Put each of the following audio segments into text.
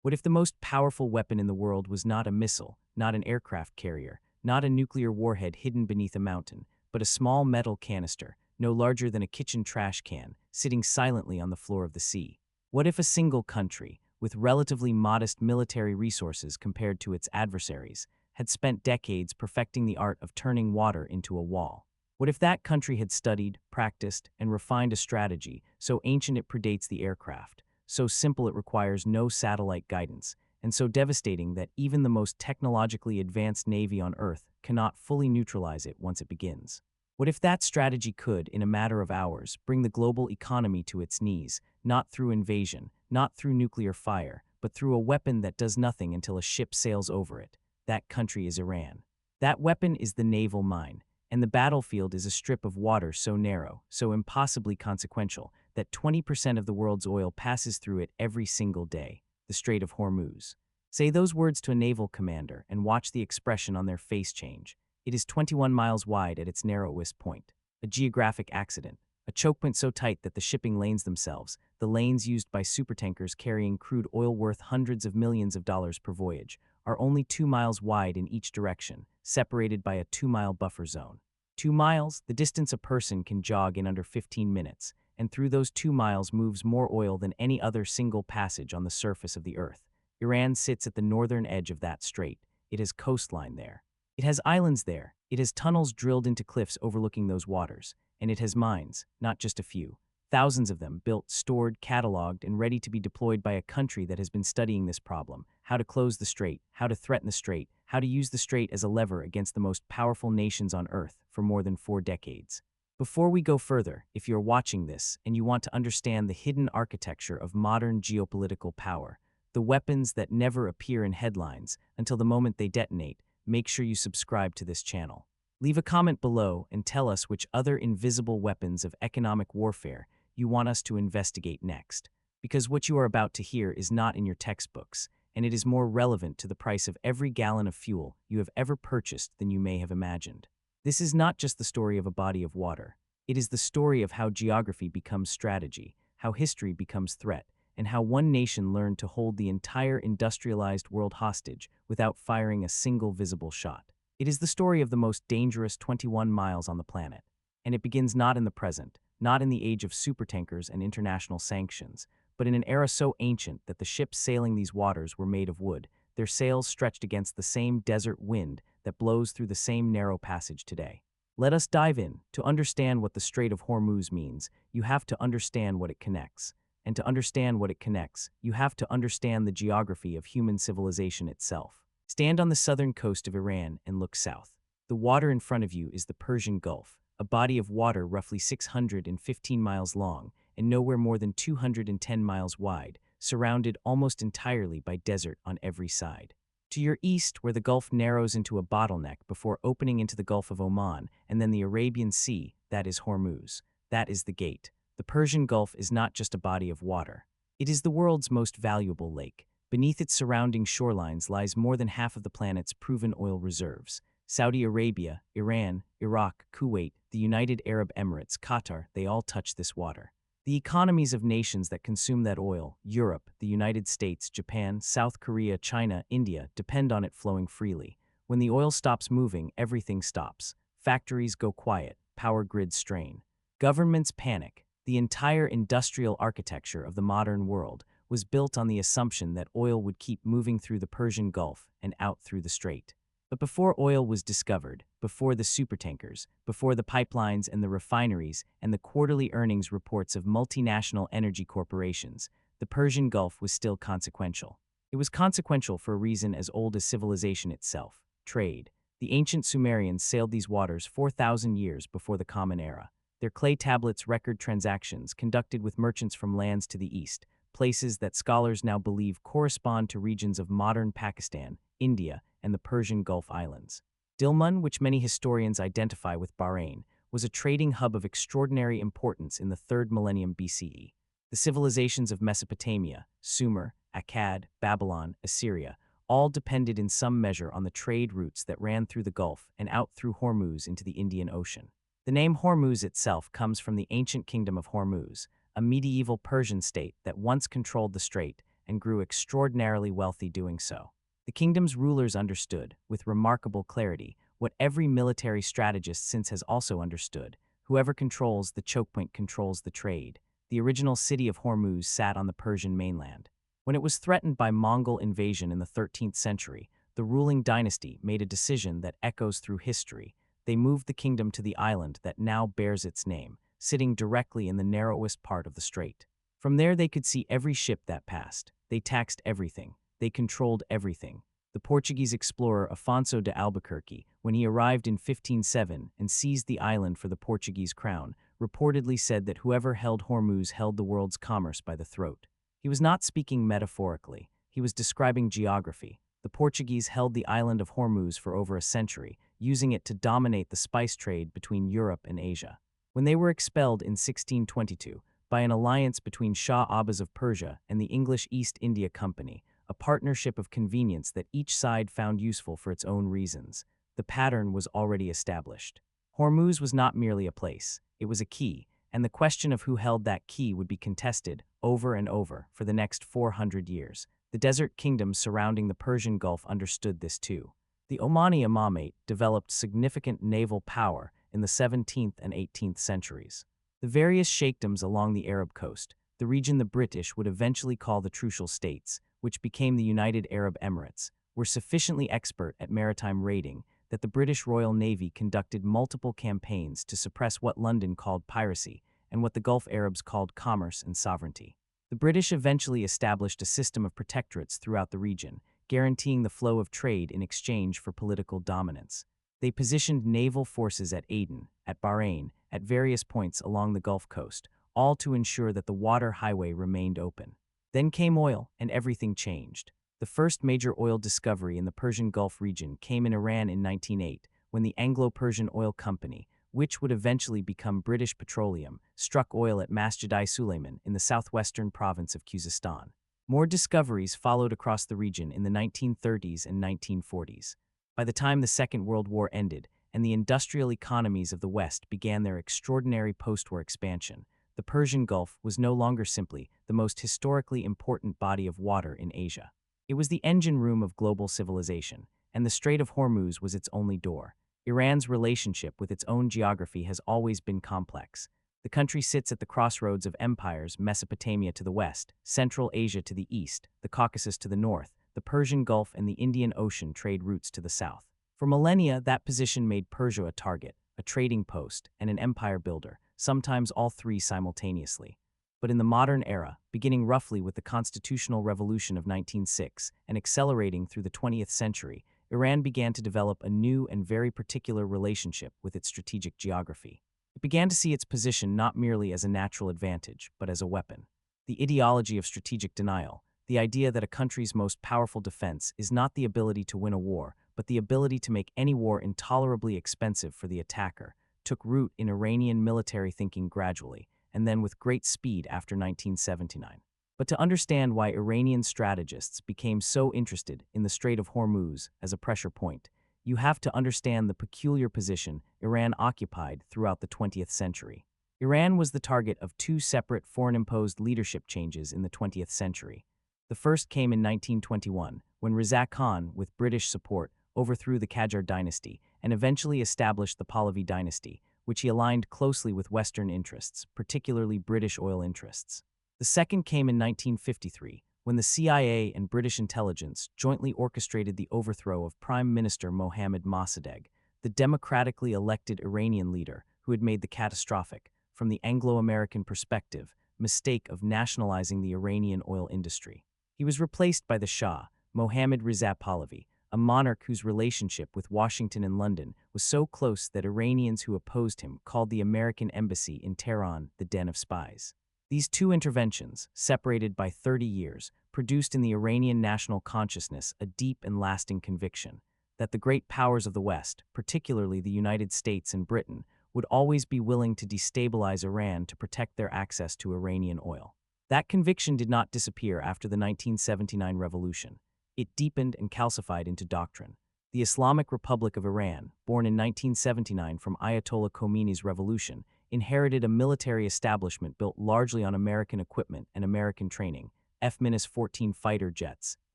What if the most powerful weapon in the world was not a missile, not an aircraft carrier, not a nuclear warhead hidden beneath a mountain, but a small metal canister, no larger than a kitchen trash can, sitting silently on the floor of the sea? What if a single country, with relatively modest military resources compared to its adversaries, had spent decades perfecting the art of turning water into a wall? What if that country had studied, practiced, and refined a strategy so ancient it predates the aircraft, so simple it requires no satellite guidance, and so devastating that even the most technologically advanced navy on Earth cannot fully neutralize it once it begins? What if that strategy could, in a matter of hours, bring the global economy to its knees, not through invasion, not through nuclear fire, but through a weapon that does nothing until a ship sails over it? That country is Iran. That weapon is the naval mine, and the battlefield is a strip of water so narrow, so impossibly consequential, that 20% of the world's oil passes through it every single day, the Strait of Hormuz. Say those words to a naval commander and watch the expression on their face change. It is 21 miles wide at its narrowest point, a geographic accident, a choke point so tight that the shipping lanes themselves, the lanes used by supertankers carrying crude oil worth hundreds of millions of dollars per voyage, are only 2 miles wide in each direction, separated by a 2-mile buffer zone. 2 miles, the distance a person can jog in under 15 minutes, and through those 2 miles moves more oil than any other single passage on the surface of the Earth. Iran sits at the northern edge of that strait. It has coastline there. It has islands there. It has tunnels drilled into cliffs overlooking those waters. And it has mines, not just a few. Thousands of them, built, stored, cataloged, and ready to be deployed by a country that has been studying this problem: how to close the strait, how to threaten the strait, how to use the strait as a lever against the most powerful nations on Earth for more than 4 decades. Before we go further, if you're watching this and you want to understand the hidden architecture of modern geopolitical power, the weapons that never appear in headlines until the moment they detonate, make sure you subscribe to this channel. Leave a comment below and tell us which other invisible weapons of economic warfare you want us to investigate next. Because what you are about to hear is not in your textbooks, and it is more relevant to the price of every gallon of fuel you have ever purchased than you may have imagined. This is not just the story of a body of water. It is the story of how geography becomes strategy, how history becomes threat, and how one nation learned to hold the entire industrialized world hostage without firing a single visible shot. It is the story of the most dangerous 21 miles on the planet. And it begins not in the present, not in the age of supertankers and international sanctions, but in an era so ancient that the ships sailing these waters were made of wood, their sails stretched against the same desert wind that blows through the same narrow passage today. Let us dive in. To understand what the Strait of Hormuz means, you have to understand what it connects. And to understand what it connects, you have to understand the geography of human civilization itself. Stand on the southern coast of Iran and look south. The water in front of you is the Persian Gulf, a body of water roughly 615 miles long and nowhere more than 210 miles wide, surrounded almost entirely by desert on every side. To your east, where the Gulf narrows into a bottleneck before opening into the Gulf of Oman and then the Arabian Sea, that is Hormuz. That is the gate. The Persian Gulf is not just a body of water. It is the world's most valuable lake. Beneath its surrounding shorelines lies more than half of the planet's proven oil reserves. Saudi Arabia, Iran, Iraq, Kuwait, the United Arab Emirates, Qatar, they all touch this water. The economies of nations that consume that oil, Europe, the United States, Japan, South Korea, China, India, depend on it flowing freely. When the oil stops moving, everything stops. Factories go quiet, power grids strain. Governments panic. The entire industrial architecture of the modern world was built on the assumption that oil would keep moving through the Persian Gulf and out through the strait. But before oil was discovered, before the supertankers, before the pipelines and the refineries and the quarterly earnings reports of multinational energy corporations, the Persian Gulf was still consequential. It was consequential for a reason as old as civilization itself: trade. The ancient Sumerians sailed these waters 4,000 years before the Common Era. Their clay tablets record transactions conducted with merchants from lands to the east, places that scholars now believe correspond to regions of modern Pakistan, India, and the Persian Gulf Islands. Dilmun, which many historians identify with Bahrain, was a trading hub of extraordinary importance in the 3rd millennium BCE. The civilizations of Mesopotamia, Sumer, Akkad, Babylon, Assyria, all depended in some measure on the trade routes that ran through the Gulf and out through Hormuz into the Indian Ocean. The name Hormuz itself comes from the ancient kingdom of Hormuz, a medieval Persian state that once controlled the strait and grew extraordinarily wealthy doing so. The kingdom's rulers understood, with remarkable clarity, what every military strategist since has also understood: whoever controls the choke point controls the trade. The original city of Hormuz sat on the Persian mainland. When it was threatened by Mongol invasion in the 13th century, the ruling dynasty made a decision that echoes through history. They moved the kingdom to the island that now bears its name, sitting directly in the narrowest part of the strait. From there they could see every ship that passed. They taxed everything. They controlled everything. The Portuguese explorer Afonso de Albuquerque, when he arrived in 1507 and seized the island for the Portuguese crown, reportedly said that whoever held Hormuz held the world's commerce by the throat. He was not speaking metaphorically. He was describing geography. The Portuguese held the island of Hormuz for over a century, using it to dominate the spice trade between Europe and Asia. When they were expelled in 1622 by an alliance between Shah Abbas of Persia and the English East India Company, a partnership of convenience that each side found useful for its own reasons, the pattern was already established. Hormuz was not merely a place, it was a key, and the question of who held that key would be contested over and over for the next 400 years. The desert kingdoms surrounding the Persian Gulf understood this too. The Omani Imamate developed significant naval power in the 17th and 18th centuries. The various sheikdoms along the Arab coast, the region the British would eventually call the Trucial States, which became the United Arab Emirates, were sufficiently expert at maritime raiding that the British Royal Navy conducted multiple campaigns to suppress what London called piracy and what the Gulf Arabs called commerce and sovereignty. The British eventually established a system of protectorates throughout the region, guaranteeing the flow of trade in exchange for political dominance. They positioned naval forces at Aden, at Bahrain, at various points along the Gulf Coast, all to ensure that the water highway remained open. Then came oil, and everything changed. The first major oil discovery in the Persian Gulf region came in Iran in 1908, when the Anglo-Persian Oil Company, which would eventually become British Petroleum, struck oil at Masjid-i Suleiman in the southwestern province of Khuzestan. More discoveries followed across the region in the 1930s and 1940s. By the time the Second World War ended and the industrial economies of the West began their extraordinary post-war expansion, the Persian Gulf was no longer simply the most historically important body of water in Asia. It was the engine room of global civilization, and the Strait of Hormuz was its only door. Iran's relationship with its own geography has always been complex. The country sits at the crossroads of empires: Mesopotamia to the west, Central Asia to the east, the Caucasus to the north, the Persian Gulf and the Indian Ocean trade routes to the south. For millennia, that position made Persia a target, a trading post, and an empire builder, sometimes all three simultaneously. But in the modern era, beginning roughly with the Constitutional Revolution of 1906 and accelerating through the 20th century, Iran began to develop a new and very particular relationship with its strategic geography. It began to see its position not merely as a natural advantage, but as a weapon. The ideology of strategic denial, the idea that a country's most powerful defense is not the ability to win a war, but the ability to make any war intolerably expensive for the attacker, took root in Iranian military thinking gradually, and then with great speed after 1979. But to understand why Iranian strategists became so interested in the Strait of Hormuz as a pressure point, you have to understand the peculiar position Iran occupied throughout the 20th century. Iran was the target of two separate foreign-imposed leadership changes in the 20th century. The first came in 1921, when Reza Khan, with British support, overthrew the Qajar dynasty and eventually established the Pahlavi dynasty, which he aligned closely with Western interests, particularly British oil interests. The second came in 1953, when the CIA and British intelligence jointly orchestrated the overthrow of Prime Minister Mohammad Mossadegh, the democratically elected Iranian leader who had made the catastrophic, from the Anglo-American perspective, mistake of nationalizing the Iranian oil industry. He was replaced by the Shah, Mohammad Reza Pahlavi, a monarch whose relationship with Washington and London was so close that Iranians who opposed him called the American embassy in Tehran the den of spies. These two interventions, separated by 30 years, produced in the Iranian national consciousness a deep and lasting conviction that the great powers of the West, particularly the United States and Britain, would always be willing to destabilize Iran to protect their access to Iranian oil. That conviction did not disappear after the 1979 revolution. It deepened and calcified into doctrine. The Islamic Republic of Iran, born in 1979 from Ayatollah Khomeini's revolution, inherited a military establishment built largely on American equipment and American training, F-14 fighter jets,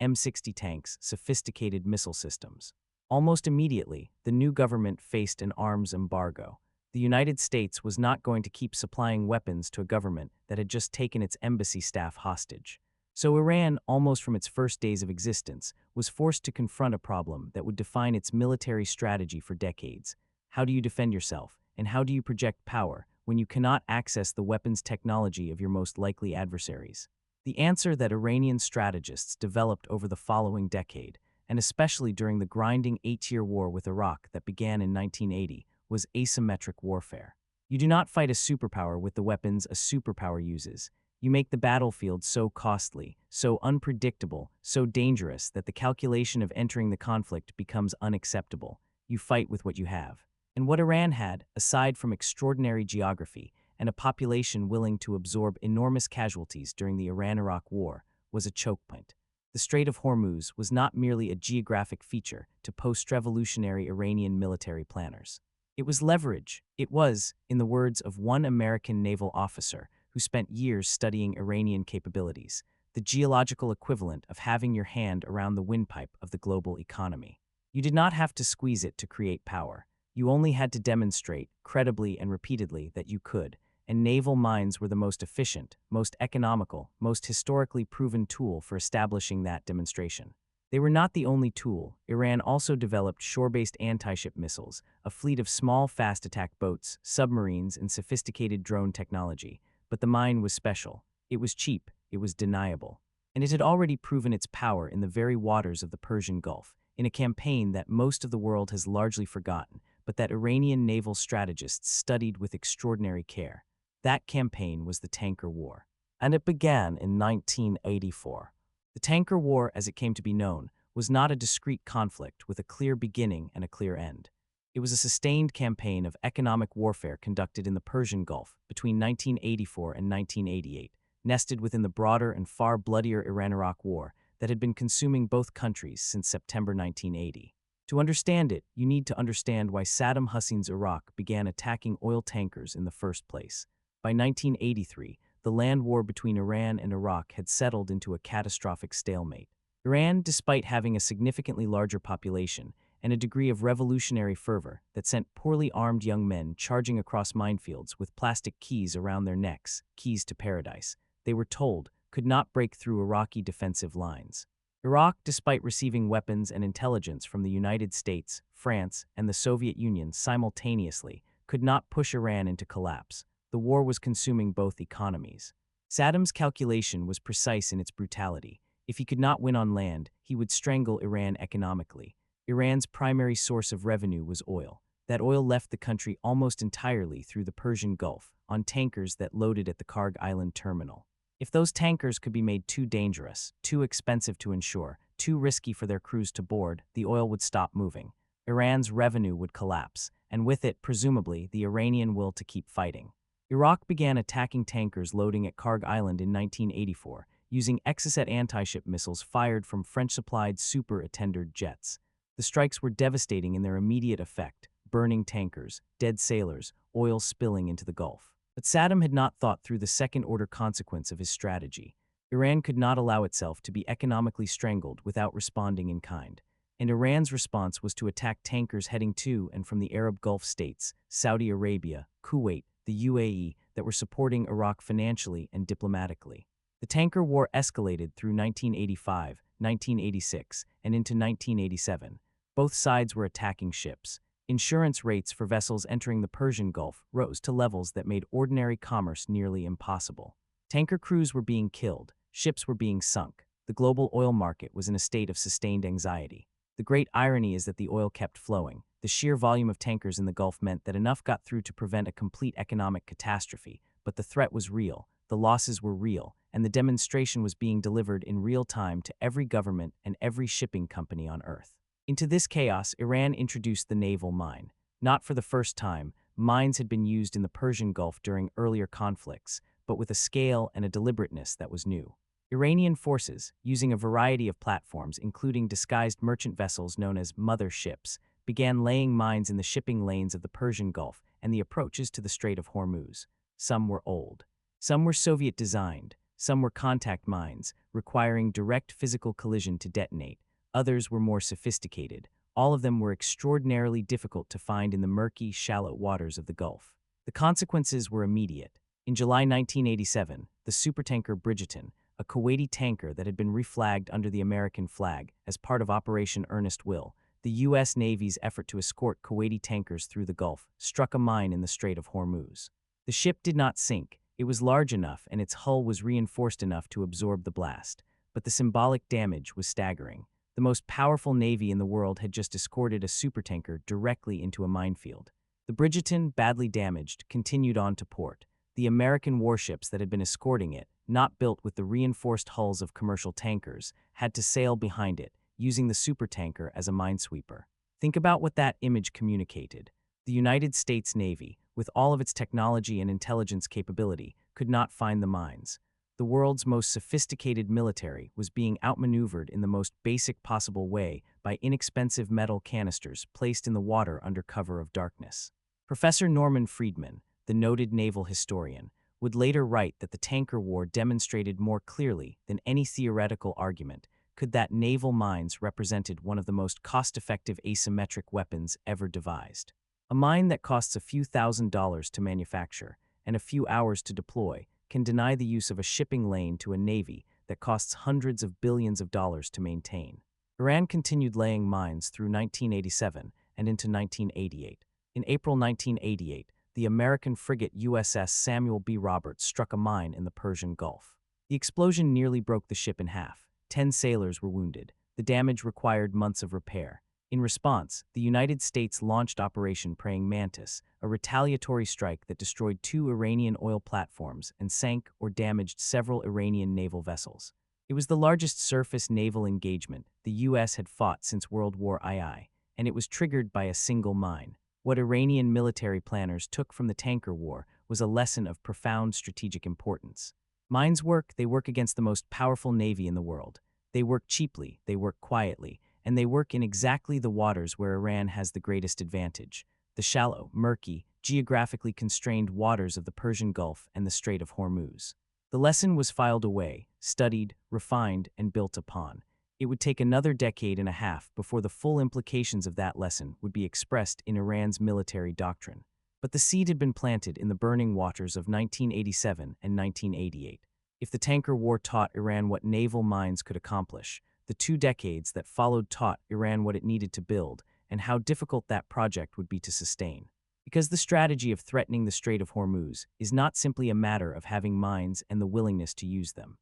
M60 tanks, sophisticated missile systems. Almost immediately, the new government faced an arms embargo. The United States was not going to keep supplying weapons to a government that had just taken its embassy staff hostage. So Iran, almost from its first days of existence, was forced to confront a problem that would define its military strategy for decades. How do you defend yourself, and how do you project power when you cannot access the weapons technology of your most likely adversaries? The answer that Iranian strategists developed over the following decade, and especially during the grinding 8-year war with Iraq that began in 1980, was asymmetric warfare. You do not fight a superpower with the weapons a superpower uses. You make the battlefield so costly, so unpredictable, so dangerous that the calculation of entering the conflict becomes unacceptable. You fight with what you have. And what Iran had, aside from extraordinary geography and a population willing to absorb enormous casualties during the Iran-Iraq War, was a choke point. The Strait of Hormuz was not merely a geographic feature to post-revolutionary Iranian military planners. It was leverage. It was, in the words of one American naval officer who spent years studying Iranian capabilities, the geological equivalent of having your hand around the windpipe of the global economy. You did not have to squeeze it to create power. You only had to demonstrate, credibly and repeatedly, that you could, and naval mines were the most efficient, most economical, most historically proven tool for establishing that demonstration. They were not the only tool. Iran also developed shore-based anti-ship missiles, a fleet of small, fast attack boats, submarines, and sophisticated drone technology. But the mine was special. It was cheap. It was deniable. And it had already proven its power in the very waters of the Persian Gulf, in a campaign that most of the world has largely forgotten, but that Iranian naval strategists studied with extraordinary care. That campaign was the Tanker War. And it began in 1984. The Tanker War, as it came to be known, was not a discrete conflict with a clear beginning and a clear end. It was a sustained campaign of economic warfare conducted in the Persian Gulf between 1984 and 1988, nested within the broader and far bloodier Iran-Iraq War that had been consuming both countries since September 1980. To understand it, you need to understand why Saddam Hussein's Iraq began attacking oil tankers in the first place. By 1983, the land war between Iran and Iraq had settled into a catastrophic stalemate. Iran, despite having a significantly larger population and a degree of revolutionary fervor that sent poorly armed young men charging across minefields with plastic keys around their necks, keys to paradise, they were told, could not break through Iraqi defensive lines. Iraq, despite receiving weapons and intelligence from the United States, France, and the Soviet Union simultaneously, could not push Iran into collapse. The war was consuming both economies. Saddam's calculation was precise in its brutality. If he could not win on land, he would strangle Iran economically. Iran's primary source of revenue was oil. That oil left the country almost entirely through the Persian Gulf, on tankers that loaded at the Karg Island terminal. If those tankers could be made too dangerous, too expensive to insure, too risky for their crews to board, the oil would stop moving. Iran's revenue would collapse, and with it, presumably, the Iranian will to keep fighting. Iraq began attacking tankers loading at Karg Island in 1984, using Exocet anti-ship missiles fired from French-supplied Super Attendard jets. The strikes were devastating in their immediate effect, burning tankers, dead sailors, oil spilling into the Gulf. But Saddam had not thought through the second-order consequence of his strategy. Iran could not allow itself to be economically strangled without responding in kind. And Iran's response was to attack tankers heading to and from the Arab Gulf states, Saudi Arabia, Kuwait, the UAE, that were supporting Iraq financially and diplomatically. The tanker war escalated through 1985, 1986, and into 1987. Both sides were attacking ships. Insurance rates for vessels entering the Persian Gulf rose to levels that made ordinary commerce nearly impossible. Tanker crews were being killed, ships were being sunk. The global oil market was in a state of sustained anxiety. The great irony is that the oil kept flowing. The sheer volume of tankers in the Gulf meant that enough got through to prevent a complete economic catastrophe, but the threat was real, the losses were real, and the demonstration was being delivered in real time to every government and every shipping company on Earth. Into this chaos, Iran introduced the naval mine. Not for the first time, mines had been used in the Persian Gulf during earlier conflicts, but with a scale and a deliberateness that was new. Iranian forces, using a variety of platforms including disguised merchant vessels known as mother ships, began laying mines in the shipping lanes of the Persian Gulf and the approaches to the Strait of Hormuz. Some were old. Some were Soviet-designed. Some were contact mines, requiring direct physical collision to detonate. Others were more sophisticated. All of them were extraordinarily difficult to find in the murky, shallow waters of the Gulf. The consequences were immediate. In July 1987, the supertanker Bridgerton, a Kuwaiti tanker that had been reflagged under the American flag as part of Operation Earnest Will, the U.S. Navy's effort to escort Kuwaiti tankers through the Gulf, struck a mine in the Strait of Hormuz. The ship did not sink. It was large enough and its hull was reinforced enough to absorb the blast. But the symbolic damage was staggering. The most powerful navy in the world had just escorted a supertanker directly into a minefield. The Bridgerton, badly damaged, continued on to port. The American warships that had been escorting it, not built with the reinforced hulls of commercial tankers, had to sail behind it, using the supertanker as a minesweeper. Think about what that image communicated. The United States Navy, with all of its technology and intelligence capability, could not find the mines. The world's most sophisticated military was being outmaneuvered in the most basic possible way by inexpensive metal canisters placed in the water under cover of darkness. Professor Norman Friedman, the noted naval historian, would later write that the tanker war demonstrated more clearly than any theoretical argument that naval mines represented one of the most cost-effective asymmetric weapons ever devised. A mine that costs a few $1,000s to manufacture and a few hours to deploy can deny the use of a shipping lane to a navy that costs hundreds of billions of dollars to maintain. Iran continued laying mines through 1987 and into 1988. In April 1988, the American frigate USS Samuel B. Roberts struck a mine in the Persian Gulf. The explosion nearly broke the ship in half. 10 sailors were wounded. The damage required months of repair. In response, the United States launched Operation Praying Mantis, a retaliatory strike that destroyed 2 Iranian oil platforms and sank or damaged several Iranian naval vessels. It was the largest surface naval engagement the U.S. had fought since World War II, and it was triggered by a single mine. What Iranian military planners took from the tanker war was a lesson of profound strategic importance. Mines work, they work against the most powerful navy in the world. They work cheaply, they work quietly, and they work in exactly the waters where Iran has the greatest advantage: the shallow, murky, geographically constrained waters of the Persian Gulf and the Strait of Hormuz. The lesson was filed away, studied, refined, and built upon. It would take another decade and a half before the full implications of that lesson would be expressed in Iran's military doctrine. But the seed had been planted in the burning waters of 1987 and 1988. If the tanker war taught Iran what naval mines could accomplish, the 2 decades that followed taught Iran what it needed to build and how difficult that project would be to sustain. Because the strategy of threatening the Strait of Hormuz is not simply a matter of having mines and the willingness to use them.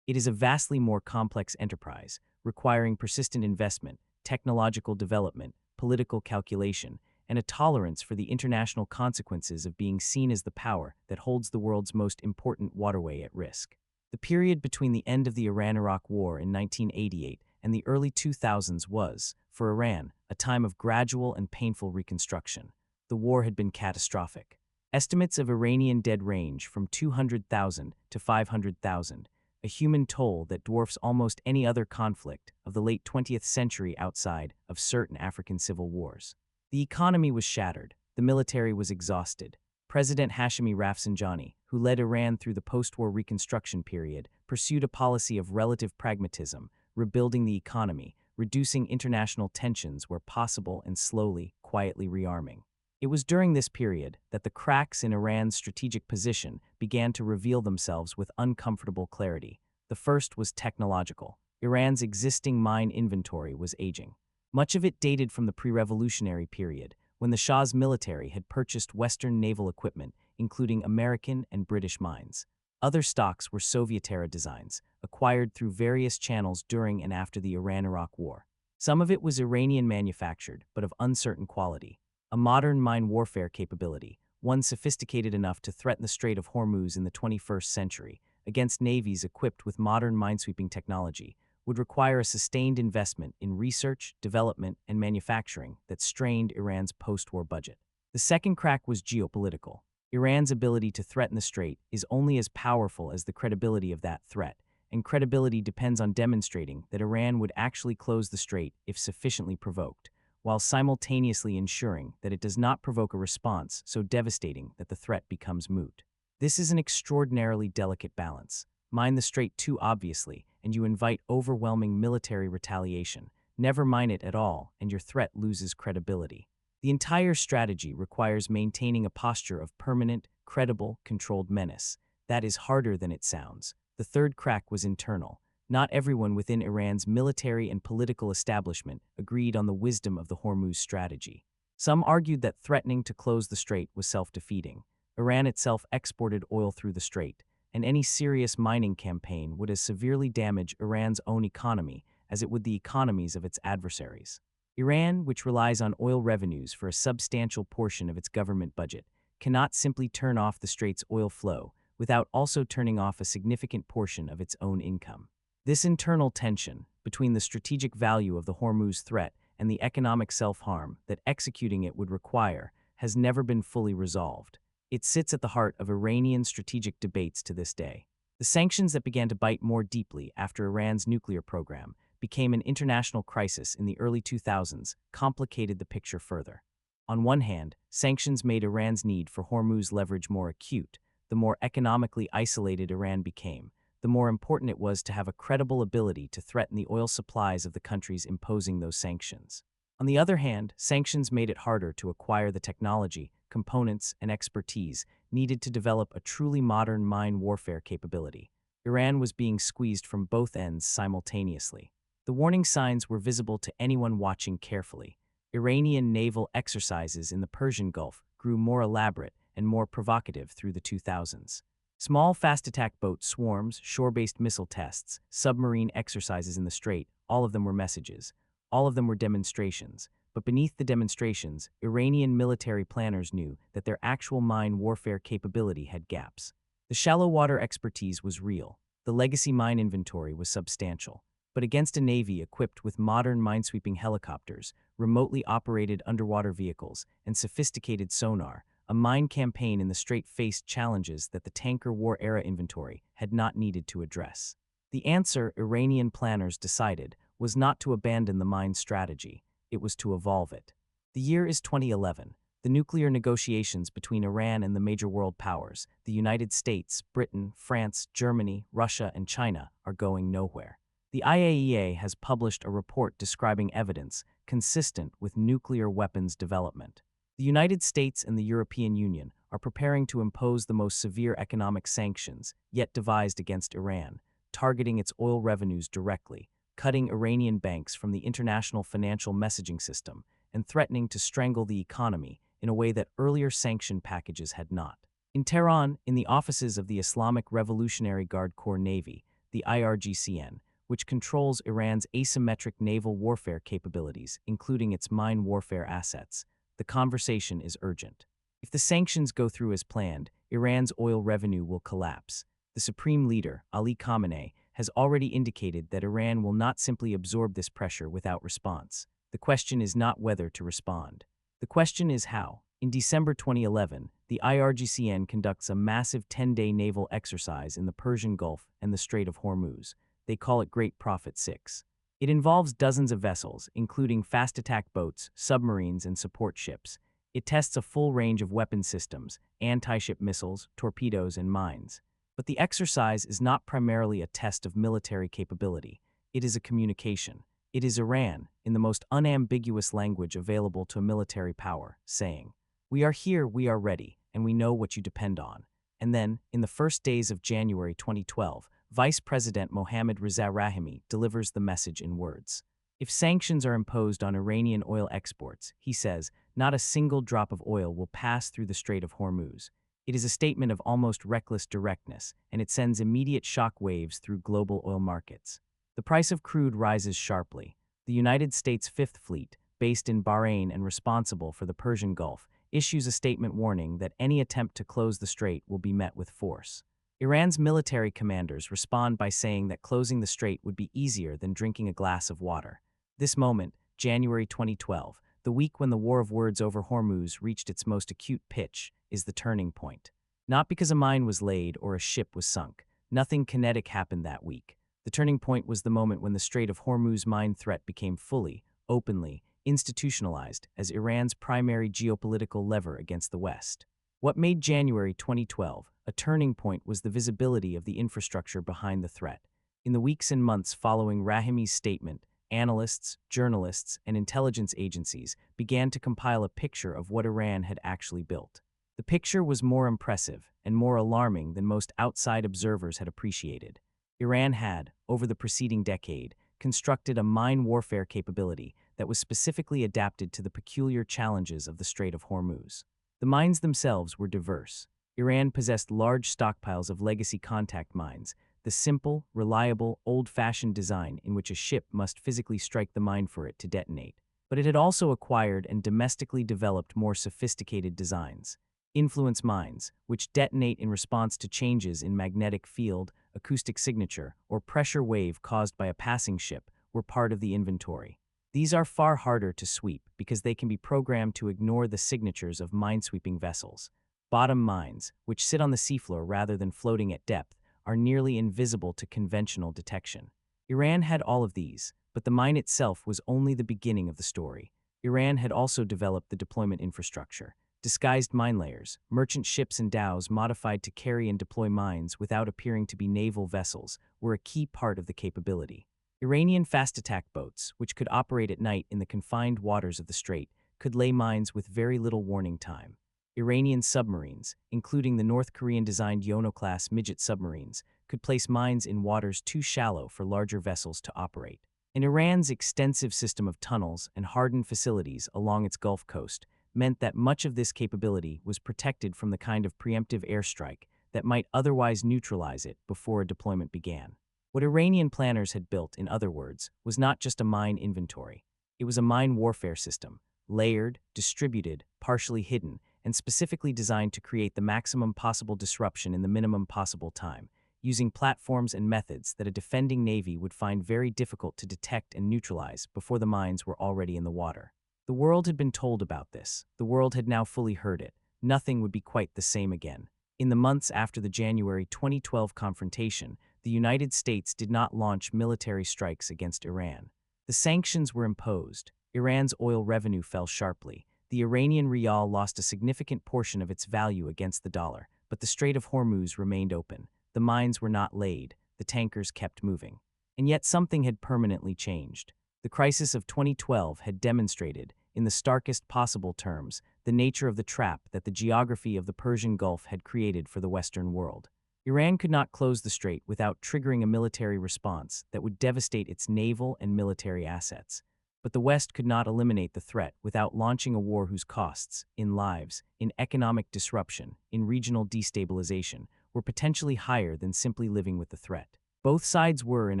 It is a vastly more complex enterprise, requiring persistent investment, technological development, political calculation, and a tolerance for the international consequences of being seen as the power that holds the world's most important waterway at risk. The period between the end of the Iran-Iraq War in 1988 and the early 2000s was, for Iran, a time of gradual and painful reconstruction. The war had been catastrophic. Estimates of Iranian dead range from 200,000 to 500,000, a human toll that dwarfs almost any other conflict of the late 20th century outside of certain African civil wars. The economy was shattered. The military was exhausted. President Hashemi Rafsanjani, who led Iran through the post-war reconstruction period, pursued a policy of relative pragmatism, rebuilding the economy, reducing international tensions where possible and slowly, quietly rearming. It was during this period that the cracks in Iran's strategic position began to reveal themselves with uncomfortable clarity. The first was technological. Iran's existing mine inventory was aging. Much of it dated from the pre-revolutionary period, when the Shah's military had purchased Western naval equipment, including American and British mines. Other stocks were Soviet-era designs, acquired through various channels during and after the Iran-Iraq War. Some of it was Iranian-manufactured, but of uncertain quality. A modern mine warfare capability, one sophisticated enough to threaten the Strait of Hormuz in the 21st century, against navies equipped with modern minesweeping technology, would require a sustained investment in research, development, and manufacturing that strained Iran's post-war budget. The second crack was geopolitical. Iran's ability to threaten the strait is only as powerful as the credibility of that threat, and credibility depends on demonstrating that Iran would actually close the strait if sufficiently provoked, while simultaneously ensuring that it does not provoke a response so devastating that the threat becomes moot. This is an extraordinarily delicate balance. Mine the strait too obviously, and you invite overwhelming military retaliation. Never mine it at all, and your threat loses credibility. The entire strategy requires maintaining a posture of permanent, credible, controlled menace. That is harder than it sounds. The third crack was internal. Not everyone within Iran's military and political establishment agreed on the wisdom of the Hormuz strategy. Some argued that threatening to close the strait was self-defeating. Iran itself exported oil through the strait, and any serious mining campaign would as severely damage Iran's own economy as it would the economies of its adversaries. Iran, which relies on oil revenues for a substantial portion of its government budget, cannot simply turn off the strait's oil flow without also turning off a significant portion of its own income. This internal tension between the strategic value of the Hormuz threat and the economic self-harm that executing it would require has never been fully resolved. It sits at the heart of Iranian strategic debates to this day. The sanctions that began to bite more deeply after Iran's nuclear program became an international crisis in the early 2000s, complicated the picture further. On one hand, sanctions made Iran's need for Hormuz leverage more acute. The more economically isolated Iran became, the more important it was to have a credible ability to threaten the oil supplies of the countries imposing those sanctions. On the other hand, sanctions made it harder to acquire the technology, components, and expertise needed to develop a truly modern mine warfare capability. Iran was being squeezed from both ends simultaneously. The warning signs were visible to anyone watching carefully. Iranian naval exercises in the Persian Gulf grew more elaborate and more provocative through the 2000s. Small fast-attack boat swarms, shore-based missile tests, submarine exercises in the strait, all of them were messages. All of them were demonstrations. But beneath the demonstrations, Iranian military planners knew that their actual mine warfare capability had gaps. The shallow water expertise was real. The legacy mine inventory was substantial. But against a navy equipped with modern minesweeping helicopters, remotely operated underwater vehicles, and sophisticated sonar, a mine campaign in the strait faced challenges that the tanker war-era inventory had not needed to address. The answer, Iranian planners decided, was not to abandon the mine strategy. It was to evolve it. The year is 2011. The nuclear negotiations between Iran and the major world powers, the United States, Britain, France, Germany, Russia, and China, are going nowhere. The IAEA has published a report describing evidence consistent with nuclear weapons development. The United States and the European Union are preparing to impose the most severe economic sanctions yet devised against Iran, targeting its oil revenues directly, cutting Iranian banks from the international financial messaging system, and threatening to strangle the economy in a way that earlier sanction packages had not. In Tehran, in the offices of the Islamic Revolutionary Guard Corps Navy, the IRGCN, which controls Iran's asymmetric naval warfare capabilities, including its mine warfare assets, the conversation is urgent. If the sanctions go through as planned, Iran's oil revenue will collapse. The supreme leader, Ali Khamenei, has already indicated that Iran will not simply absorb this pressure without response. The question is not whether to respond. The question is how. In December 2011, the IRGCN conducts a massive 10-day naval exercise in the Persian Gulf and the Strait of Hormuz. They call it Great Prophet 6. It involves dozens of vessels, including fast-attack boats, submarines, and support ships. It tests a full range of weapon systems, anti-ship missiles, torpedoes, and mines. But the exercise is not primarily a test of military capability. It is a communication. It is Iran, in the most unambiguous language available to a military power, saying, "We are here, we are ready, and we know what you depend on." And then, in the first days of January 2012, Vice President Mohammad Reza Rahimi delivers the message in words. If sanctions are imposed on Iranian oil exports, he says, not a single drop of oil will pass through the Strait of Hormuz. It is a statement of almost reckless directness, and it sends immediate shock waves through global oil markets. The price of crude rises sharply. The United States Fifth Fleet, based in Bahrain and responsible for the Persian Gulf, issues a statement warning that any attempt to close the strait will be met with force. Iran's military commanders respond by saying that closing the strait would be easier than drinking a glass of water. This moment, January 2012, the week when the war of words over Hormuz reached its most acute pitch, is the turning point. Not because a mine was laid or a ship was sunk. Nothing kinetic happened that week. The turning point was the moment when the Strait of Hormuz mine threat became fully, openly, institutionalized as Iran's primary geopolitical lever against the West. What made January 2012 a turning point was the visibility of the infrastructure behind the threat. In the weeks and months following Rahimi's statement, analysts, journalists, and intelligence agencies began to compile a picture of what Iran had actually built. The picture was more impressive and more alarming than most outside observers had appreciated. Iran had, over the preceding decade, constructed a mine warfare capability that was specifically adapted to the peculiar challenges of the Strait of Hormuz. The mines themselves were diverse. Iran possessed large stockpiles of legacy contact mines, the simple, reliable, old-fashioned design in which a ship must physically strike the mine for it to detonate. But it had also acquired and domestically developed more sophisticated designs. Influence mines, which detonate in response to changes in magnetic field, acoustic signature, or pressure wave caused by a passing ship, were part of the inventory. These are far harder to sweep because they can be programmed to ignore the signatures of minesweeping vessels. Bottom mines, which sit on the seafloor rather than floating at depth, are nearly invisible to conventional detection. Iran had all of these, but the mine itself was only the beginning of the story. Iran had also developed the deployment infrastructure. Disguised mine layers, merchant ships and dhows modified to carry and deploy mines without appearing to be naval vessels, were a key part of the capability. Iranian fast attack boats, which could operate at night in the confined waters of the strait, could lay mines with very little warning time. Iranian submarines, including the North Korean-designed Yono-class midget submarines, could place mines in waters too shallow for larger vessels to operate. And Iran's extensive system of tunnels and hardened facilities along its Gulf coast meant that much of this capability was protected from the kind of preemptive airstrike that might otherwise neutralize it before a deployment began. What Iranian planners had built, in other words, was not just a mine inventory. It was a mine warfare system, layered, distributed, partially hidden, and specifically designed to create the maximum possible disruption in the minimum possible time, using platforms and methods that a defending navy would find very difficult to detect and neutralize before the mines were already in the water. The world had been told about this. The world had now fully heard it. Nothing would be quite the same again. In the months after the January 2012 confrontation, the United States did not launch military strikes against Iran. The sanctions were imposed. Iran's oil revenue fell sharply. The Iranian rial lost a significant portion of its value against the dollar, but the Strait of Hormuz remained open. The mines were not laid. The tankers kept moving. And yet something had permanently changed. The crisis of 2012 had demonstrated, in the starkest possible terms, the nature of the trap that the geography of the Persian Gulf had created for the Western world. Iran could not close the strait without triggering a military response that would devastate its naval and military assets. But the West could not eliminate the threat without launching a war whose costs, in lives, in economic disruption, in regional destabilization, were potentially higher than simply living with the threat. Both sides were, in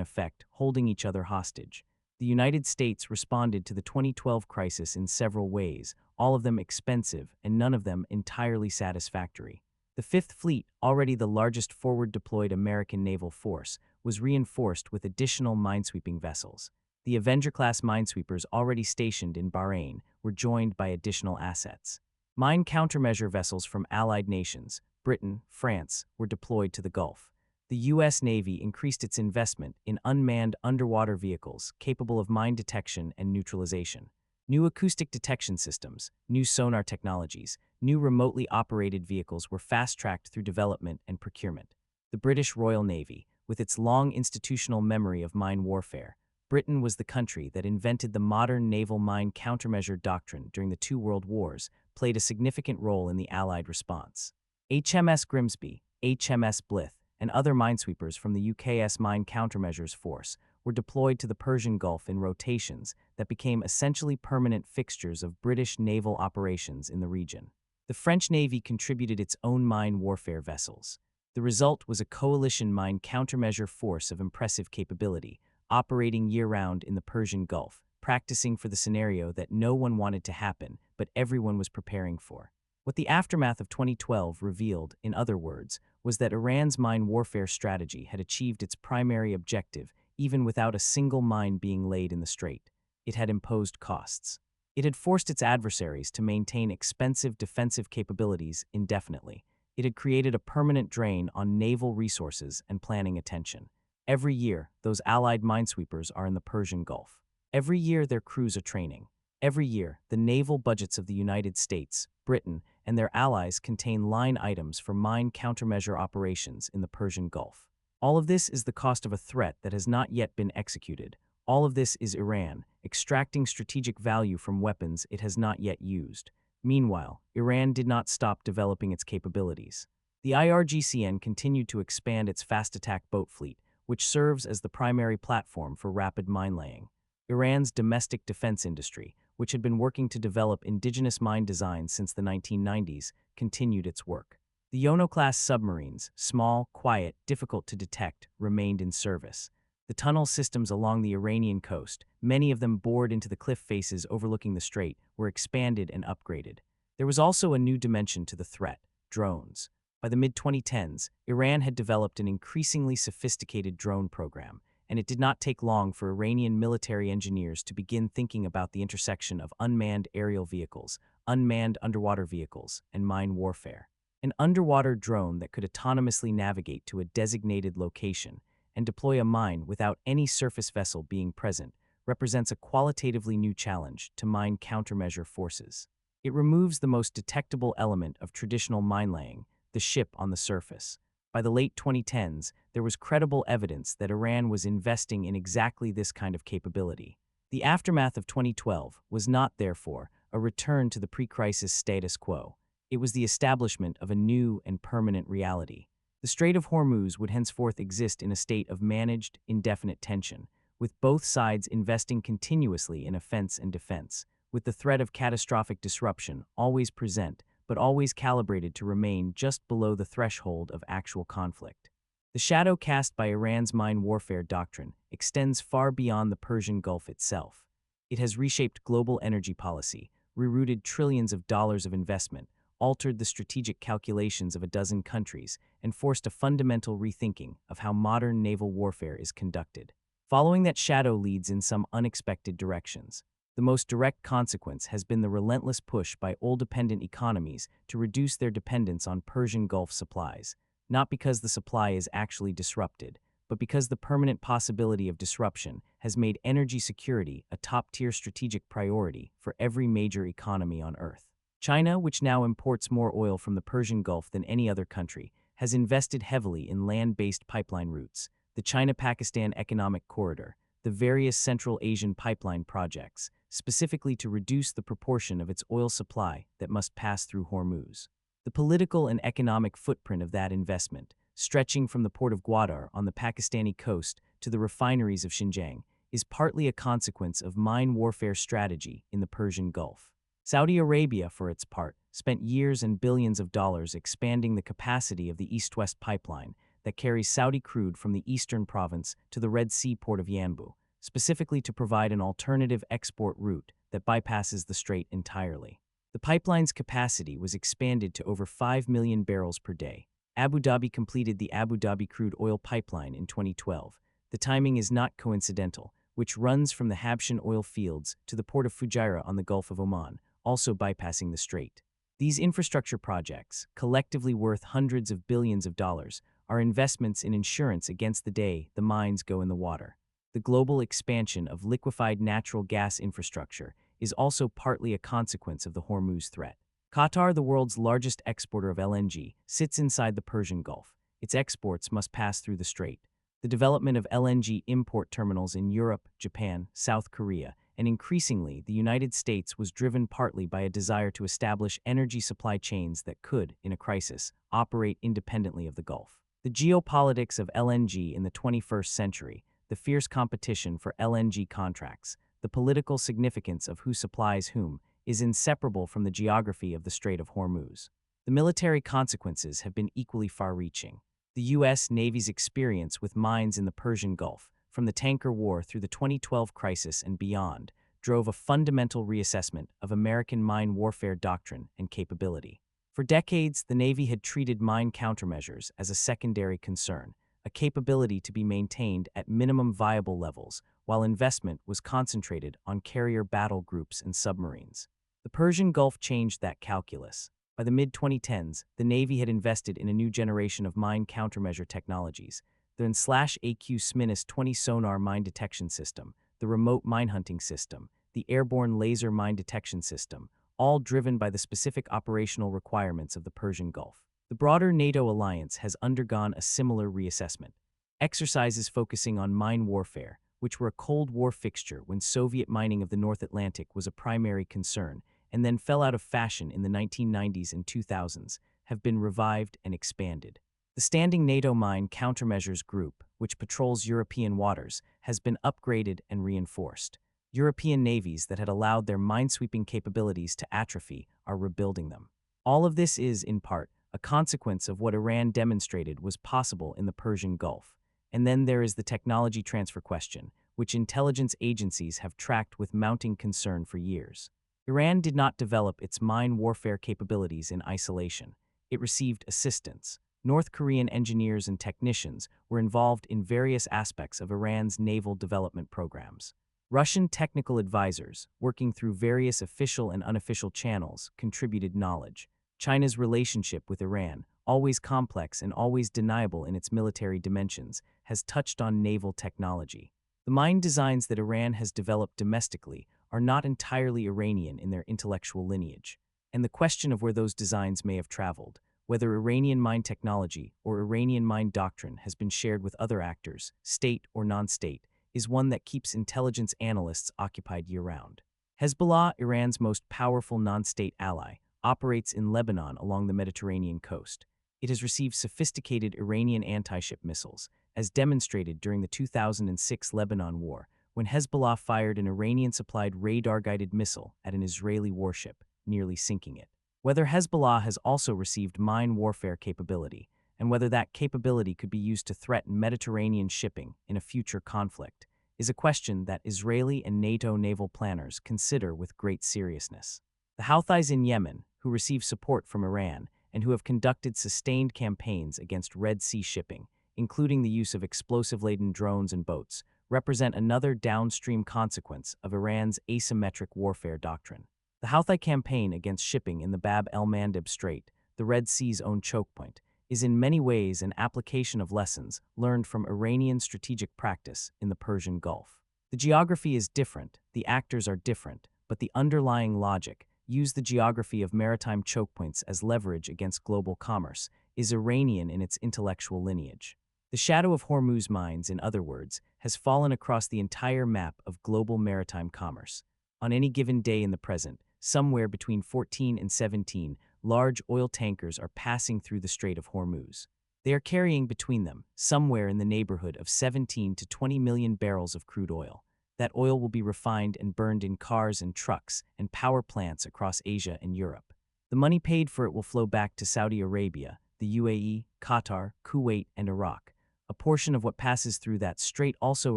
effect, holding each other hostage. The United States responded to the 2012 crisis in several ways, all of them expensive and none of them entirely satisfactory. The Fifth Fleet, already the largest forward-deployed American naval force, was reinforced with additional minesweeping vessels. The Avenger-class minesweepers already stationed in Bahrain were joined by additional assets. Mine countermeasure vessels from allied nations, Britain, France, were deployed to the Gulf. The U.S. Navy increased its investment in unmanned underwater vehicles capable of mine detection and neutralization. New acoustic detection systems, new sonar technologies, new remotely operated vehicles were fast-tracked through development and procurement. The British Royal Navy, with its long institutional memory of mine warfare, Britain was the country that invented the modern naval mine countermeasure doctrine during the two world wars, played a significant role in the Allied response. HMS Grimsby, HMS Blyth, and other minesweepers from the UK's Mine Countermeasures Force were deployed to the Persian Gulf in rotations that became essentially permanent fixtures of British naval operations in the region. The French Navy contributed its own mine warfare vessels. The result was a coalition mine countermeasure force of impressive capability, operating year-round in the Persian Gulf, practicing for the scenario that no one wanted to happen, but everyone was preparing for. What the aftermath of 2012 revealed, in other words, was that Iran's mine warfare strategy had achieved its primary objective even without a single mine being laid in the strait. It had imposed costs. It had forced its adversaries to maintain expensive defensive capabilities indefinitely. It had created a permanent drain on naval resources and planning attention. Every year, those allied minesweepers are in the Persian Gulf. Every year, their crews are training. Every year, the naval budgets of the United States, Britain, and their allies contain line items for mine countermeasure operations in the Persian Gulf. All of this is the cost of a threat that has not yet been executed. All of this is Iran, extracting strategic value from weapons it has not yet used. Meanwhile, Iran did not stop developing its capabilities. The IRGCN continued to expand its fast attack boat fleet, which serves as the primary platform for rapid mine laying. Iran's domestic defense industry, which had been working to develop indigenous mine designs since the 1990s, continued its work. The Yono-class submarines, small, quiet, difficult to detect, remained in service. The tunnel systems along the Iranian coast, many of them bored into the cliff faces overlooking the strait, were expanded and upgraded. There was also a new dimension to the threat: drones. By the mid-2010s, Iran had developed an increasingly sophisticated drone program, and it did not take long for Iranian military engineers to begin thinking about the intersection of unmanned aerial vehicles, unmanned underwater vehicles, and mine warfare. An underwater drone that could autonomously navigate to a designated location and deploy a mine without any surface vessel being present represents a qualitatively new challenge to mine countermeasure forces. It removes the most detectable element of traditional mine laying, the ship on the surface. By the late 2010s, there was credible evidence that Iran was investing in exactly this kind of capability. The aftermath of 2012 was not, therefore, a return to the pre-crisis status quo. It was the establishment of a new and permanent reality. The Strait of Hormuz would henceforth exist in a state of managed, indefinite tension, with both sides investing continuously in offense and defense, with the threat of catastrophic disruption always present, but always calibrated to remain just below the threshold of actual conflict. The shadow cast by Iran's mine warfare doctrine extends far beyond the Persian Gulf itself. It has reshaped global energy policy, rerouted trillions of dollars of investment, altered the strategic calculations of a dozen countries, and forced a fundamental rethinking of how modern naval warfare is conducted. Following that shadow leads in some unexpected directions. The most direct consequence has been the relentless push by oil-dependent economies to reduce their dependence on Persian Gulf supplies, not because the supply is actually disrupted, but because the permanent possibility of disruption has made energy security a top-tier strategic priority for every major economy on Earth. China, which now imports more oil from the Persian Gulf than any other country, has invested heavily in land-based pipeline routes, the China-Pakistan Economic Corridor, the various Central Asian pipeline projects, specifically to reduce the proportion of its oil supply that must pass through Hormuz. The political and economic footprint of that investment, stretching from the port of Gwadar on the Pakistani coast to the refineries of Xinjiang, is partly a consequence of mine warfare strategy in the Persian Gulf. Saudi Arabia, for its part, spent years and billions of dollars expanding the capacity of the East-West pipeline that carries Saudi crude from the eastern province to the Red Sea port of Yanbu, specifically to provide an alternative export route that bypasses the strait entirely. The pipeline's capacity was expanded to over 5 million barrels per day. Abu Dhabi completed the Abu Dhabi crude oil pipeline in 2012. The timing is not coincidental, which runs from the Habshan oil fields to the port of Fujairah on the Gulf of Oman, also bypassing the strait. These infrastructure projects, collectively worth hundreds of billions of dollars, are investments in insurance against the day the mines go in the water. The global expansion of liquefied natural gas infrastructure is also partly a consequence of the Hormuz threat. Qatar, the world's largest exporter of LNG, sits inside the Persian Gulf. Its exports must pass through the strait. The development of LNG import terminals in Europe, Japan, South Korea, and increasingly the United States was driven partly by a desire to establish energy supply chains that could, in a crisis, operate independently of the Gulf. The geopolitics of LNG in the 21st century, the fierce competition for LNG contracts, the political significance of who supplies whom, is inseparable from the geography of the Strait of Hormuz. The military consequences have been equally far-reaching. The U.S. Navy's experience with mines in the Persian Gulf, from the tanker war through the 2012 crisis and beyond, drove a fundamental reassessment of American mine warfare doctrine and capability. For decades, the Navy had treated mine countermeasures as a secondary concern, a capability to be maintained at minimum viable levels, while investment was concentrated on carrier battle groups and submarines. The Persian Gulf changed that calculus. By the mid-2010s, the Navy had invested in a new generation of mine countermeasure technologies, the /AQ-SMINUS-20 sonar mine detection system, the remote mine hunting system, the airborne laser mine detection system, all driven by the specific operational requirements of the Persian Gulf. The broader NATO alliance has undergone a similar reassessment. Exercises focusing on mine warfare, which were a Cold War fixture when Soviet mining of the North Atlantic was a primary concern, and then fell out of fashion in the 1990s and 2000s, have been revived and expanded. The Standing NATO Mine Countermeasures Group, which patrols European waters, has been upgraded and reinforced. European navies that had allowed their minesweeping capabilities to atrophy are rebuilding them. All of this is, in part, a consequence of what Iran demonstrated was possible in the Persian Gulf. And then there is the technology transfer question, which intelligence agencies have tracked with mounting concern for years. Iran did not develop its mine warfare capabilities in isolation. It received assistance. North Korean engineers and technicians were involved in various aspects of Iran's naval development programs. Russian technical advisors, working through various official and unofficial channels, contributed knowledge. China's relationship with Iran, always complex and always deniable in its military dimensions, has touched on naval technology. The mine designs that Iran has developed domestically are not entirely Iranian in their intellectual lineage, and the question of where those designs may have traveled, whether Iranian mine technology or Iranian mine doctrine has been shared with other actors, state or non-state, is one that keeps intelligence analysts occupied year-round. Hezbollah, Iran's most powerful non-state ally, operates in Lebanon along the Mediterranean coast. It has received sophisticated Iranian anti-ship missiles, as demonstrated during the 2006 Lebanon War, when Hezbollah fired an Iranian-supplied radar-guided missile at an Israeli warship, nearly sinking it. Whether Hezbollah has also received mine warfare capability, and whether that capability could be used to threaten Mediterranean shipping in a future conflict, is a question that Israeli and NATO naval planners consider with great seriousness. The Houthis in Yemen, who receive support from Iran and who have conducted sustained campaigns against Red Sea shipping, including the use of explosive-laden drones and boats, represent another downstream consequence of Iran's asymmetric warfare doctrine. The Houthi campaign against shipping in the Bab el-Mandeb Strait, the Red Sea's own choke point, is in many ways an application of lessons learned from Iranian strategic practice in the Persian Gulf. The geography is different, the actors are different, but the underlying logic, use the geography of maritime choke points as leverage against global commerce, is Iranian in its intellectual lineage. The shadow of Hormuz mines, in other words, has fallen across the entire map of global maritime commerce. On any given day in the present, somewhere between 14 and 17 large oil tankers are passing through the Strait of Hormuz. They are carrying between them, somewhere in the neighborhood of 17 to 20 million barrels of crude oil. That oil will be refined and burned in cars and trucks and power plants across Asia and Europe. The money paid for it will flow back to Saudi Arabia, the UAE, Qatar, Kuwait, and Iraq. A portion of what passes through that strait also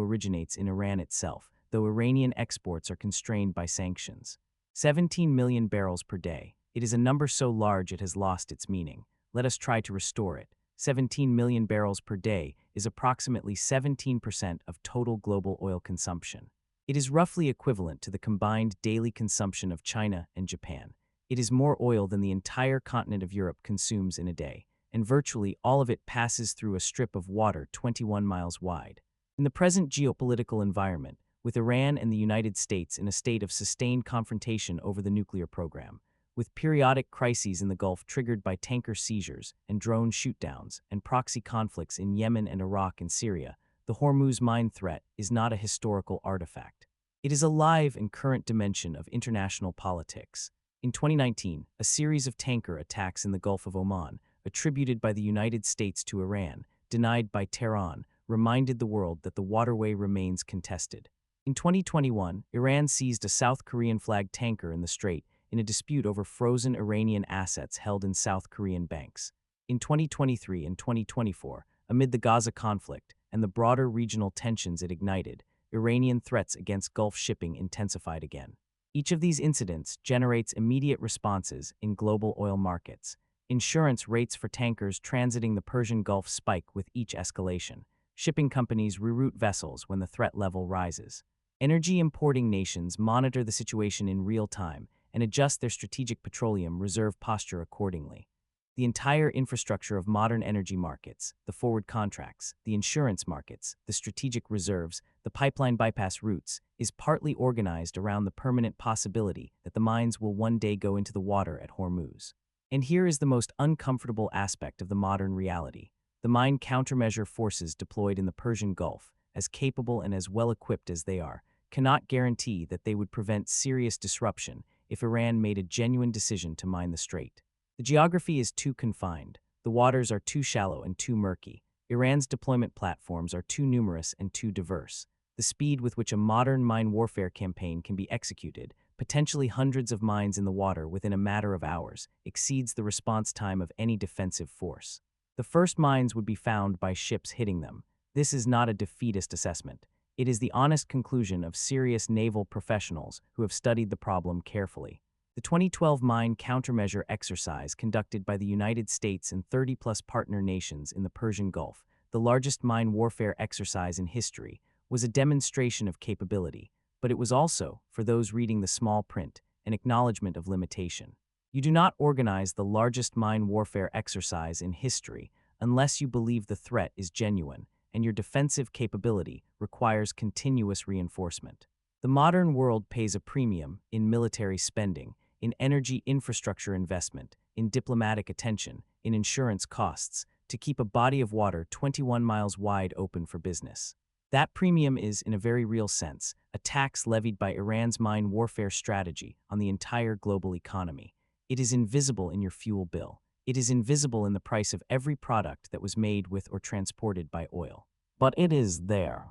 originates in Iran itself, though Iranian exports are constrained by sanctions. 17 million barrels per day. It is a number so large it has lost its meaning. Let us try to restore it. 17 million barrels per day is approximately 17% of total global oil consumption. It is roughly equivalent to the combined daily consumption of China and Japan. It is more oil than the entire continent of Europe consumes in a day, and virtually all of it passes through a strip of water 21 miles wide. In the present geopolitical environment, with Iran and the United States in a state of sustained confrontation over the nuclear program, with periodic crises in the Gulf triggered by tanker seizures and drone shootdowns and proxy conflicts in Yemen and Iraq and Syria, the Hormuz mine threat is not a historical artifact. It is a live and current dimension of international politics. In 2019, a series of tanker attacks in the Gulf of Oman, attributed by the United States to Iran, denied by Tehran, reminded the world that the waterway remains contested. In 2021, Iran seized a South Korean-flagged tanker in the strait in a dispute over frozen Iranian assets held in South Korean banks. In 2023 and 2024, amid the Gaza conflict and the broader regional tensions it ignited, Iranian threats against Gulf shipping intensified again. Each of these incidents generates immediate responses in global oil markets. Insurance rates for tankers transiting the Persian Gulf spike with each escalation. Shipping companies reroute vessels when the threat level rises. Energy importing nations monitor the situation in real time and adjust their strategic petroleum reserve posture accordingly. The entire infrastructure of modern energy markets, the forward contracts, the insurance markets, the strategic reserves, the pipeline bypass routes, is partly organized around the permanent possibility that the mines will one day go into the water at Hormuz. And here is the most uncomfortable aspect of the modern reality. The mine countermeasure forces deployed in the Persian Gulf, as capable and as well-equipped as they are, cannot guarantee that they would prevent serious disruption if Iran made a genuine decision to mine the strait. The geography is too confined, the waters are too shallow and too murky, Iran's deployment platforms are too numerous and too diverse. The speed with which a modern mine warfare campaign can be executed, potentially hundreds of mines in the water within a matter of hours, exceeds the response time of any defensive force. The first mines would be found by ships hitting them. This is not a defeatist assessment. It is the honest conclusion of serious naval professionals who have studied the problem carefully. The 2012 mine countermeasure exercise conducted by the United States and 30-plus partner nations in the Persian Gulf, the largest mine warfare exercise in history, was a demonstration of capability, but it was also, for those reading the small print, an acknowledgement of limitation. You do not organize the largest mine warfare exercise in history unless you believe the threat is genuine and your defensive capability requires continuous reinforcement. The modern world pays a premium in military spending, in energy infrastructure investment, in diplomatic attention, in insurance costs, to keep a body of water 21 miles wide open for business. That premium is, in a very real sense, a tax levied by Iran's mine warfare strategy on the entire global economy. It is invisible in your fuel bill. It is invisible in the price of every product that was made with or transported by oil. But it is there.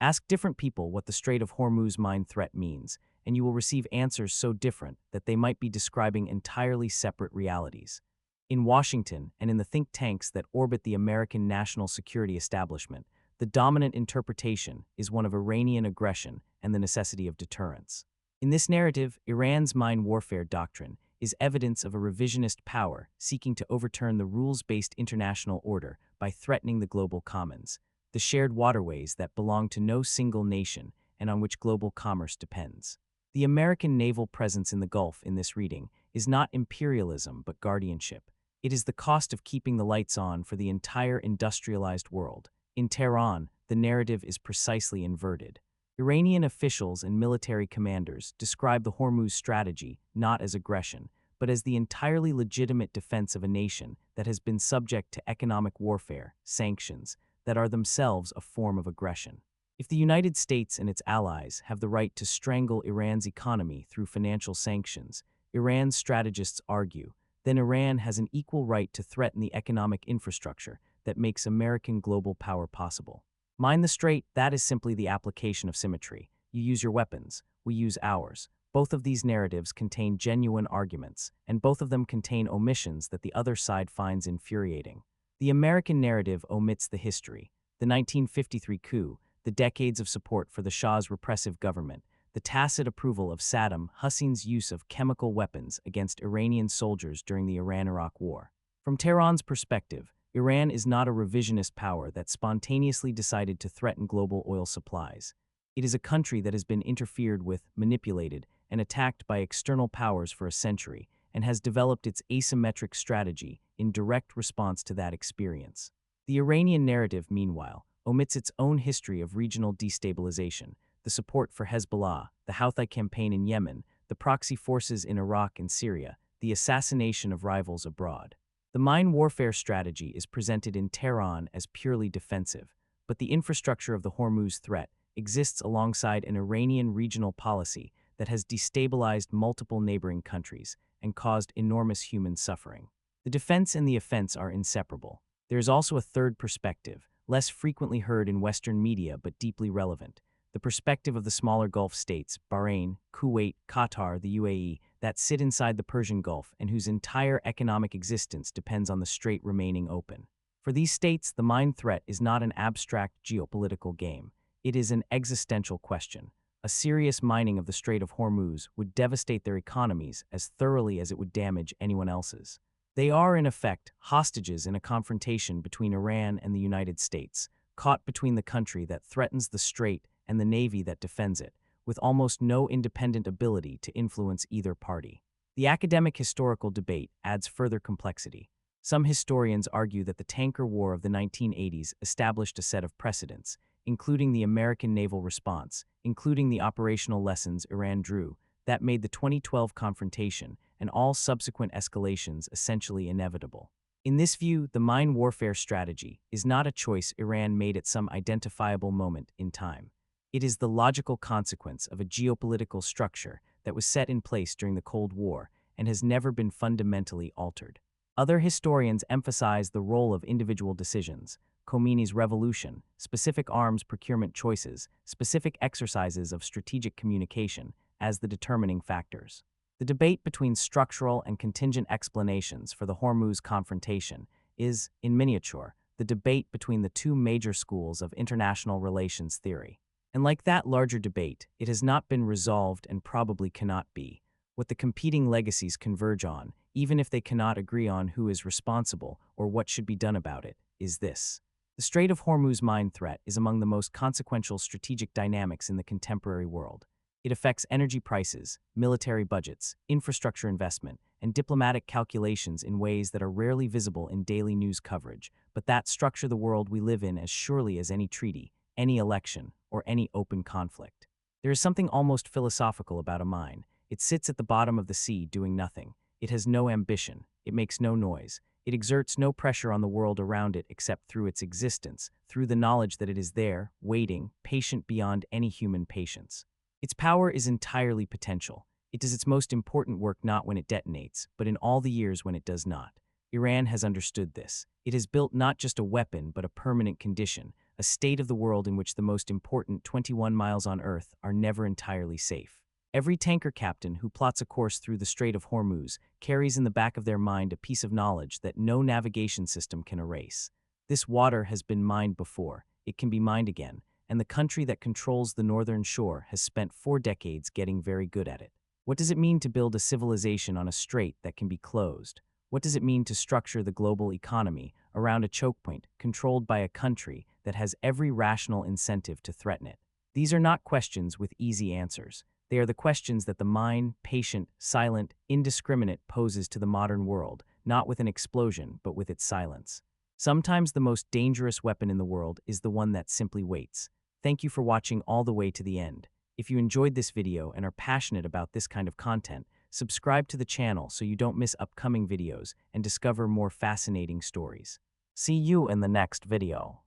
Ask different people what the Strait of Hormuz mine threat means, and you will receive answers so different that they might be describing entirely separate realities. In Washington and in the think tanks that orbit the American national security establishment, the dominant interpretation is one of Iranian aggression and the necessity of deterrence. In this narrative, Iran's mine warfare doctrine is evidence of a revisionist power seeking to overturn the rules-based international order by threatening the global commons, the shared waterways that belong to no single nation and on which global commerce depends. The American naval presence in the Gulf in this reading is not imperialism but guardianship. It is the cost of keeping the lights on for the entire industrialized world. In Tehran, the narrative is precisely inverted. Iranian officials and military commanders describe the Hormuz strategy not as aggression, but as the entirely legitimate defense of a nation that has been subject to economic warfare, sanctions, that are themselves a form of aggression. If the United States and its allies have the right to strangle Iran's economy through financial sanctions, Iran's strategists argue, then Iran has an equal right to threaten the economic infrastructure that makes American global power possible. Mine the strait, that is simply the application of symmetry. You use your weapons, we use ours. Both of these narratives contain genuine arguments, and both of them contain omissions that the other side finds infuriating. The American narrative omits the history, the 1953 coup, the decades of support for the Shah's repressive government, the tacit approval of Saddam Hussein's use of chemical weapons against Iranian soldiers during the Iran-Iraq War. From Tehran's perspective, Iran is not a revisionist power that spontaneously decided to threaten global oil supplies. It is a country that has been interfered with, manipulated, and attacked by external powers for a century, and has developed its asymmetric strategy in direct response to that experience. The Iranian narrative, meanwhile, omits its own history of regional destabilization, the support for Hezbollah, the Houthi campaign in Yemen, the proxy forces in Iraq and Syria, the assassination of rivals abroad. The mine warfare strategy is presented in Tehran as purely defensive, but the infrastructure of the Hormuz threat exists alongside an Iranian regional policy that has destabilized multiple neighboring countries and caused enormous human suffering. The defense and the offense are inseparable. There is also a third perspective, less frequently heard in Western media but deeply relevant, the perspective of the smaller Gulf states, Bahrain, Kuwait, Qatar, the UAE, that sit inside the Persian Gulf and whose entire economic existence depends on the strait remaining open. For these states, the mine threat is not an abstract geopolitical game. It is an existential question. A serious mining of the Strait of Hormuz would devastate their economies as thoroughly as it would damage anyone else's. They are, in effect, hostages in a confrontation between Iran and the United States, caught between the country that threatens the strait and the navy that defends it, with almost no independent ability to influence either party. The academic historical debate adds further complexity. Some historians argue that the tanker war of the 1980s established a set of precedents, including the American naval response, including the operational lessons Iran drew, that made the 2012 confrontation and all subsequent escalations essentially inevitable. In this view, the mine warfare strategy is not a choice Iran made at some identifiable moment in time. It is the logical consequence of a geopolitical structure that was set in place during the Cold War and has never been fundamentally altered. Other historians emphasize the role of individual decisions, Khomeini's revolution, specific arms procurement choices, specific exercises of strategic communication, as the determining factors. The debate between structural and contingent explanations for the Hormuz confrontation is, in miniature, the debate between the two major schools of international relations theory. And like that larger debate, it has not been resolved and probably cannot be. What the competing legacies converge on, even if they cannot agree on who is responsible or what should be done about it, is this. The Strait of Hormuz mine threat is among the most consequential strategic dynamics in the contemporary world. It affects energy prices, military budgets, infrastructure investment, and diplomatic calculations in ways that are rarely visible in daily news coverage, but that structure the world we live in as surely as any treaty, any election, or any open conflict. There is something almost philosophical about a mine. It sits at the bottom of the sea doing nothing. It has no ambition. It makes no noise. It exerts no pressure on the world around it except through its existence, through the knowledge that it is there, waiting, patient beyond any human patience. Its power is entirely potential. It does its most important work not when it detonates, but in all the years when it does not. Iran has understood this. It has built not just a weapon, but a permanent condition, a state of the world in which the most important 21 miles on Earth are never entirely safe. Every tanker captain who plots a course through the Strait of Hormuz carries in the back of their mind a piece of knowledge that no navigation system can erase. This water has been mined before. It can be mined again, and the country that controls the northern shore has spent 4 decades getting very good at it. What does it mean to build a civilization on a strait that can be closed? What does it mean to structure the global economy around a choke point controlled by a country that has every rational incentive to threaten it? These are not questions with easy answers. They are the questions that the mine, patient, silent, indiscriminate poses to the modern world, not with an explosion, but with its silence. Sometimes the most dangerous weapon in the world is the one that simply waits. Thank you for watching all the way to the end. If you enjoyed this video and are passionate about this kind of content, subscribe to the channel so you don't miss upcoming videos and discover more fascinating stories. See you in the next video.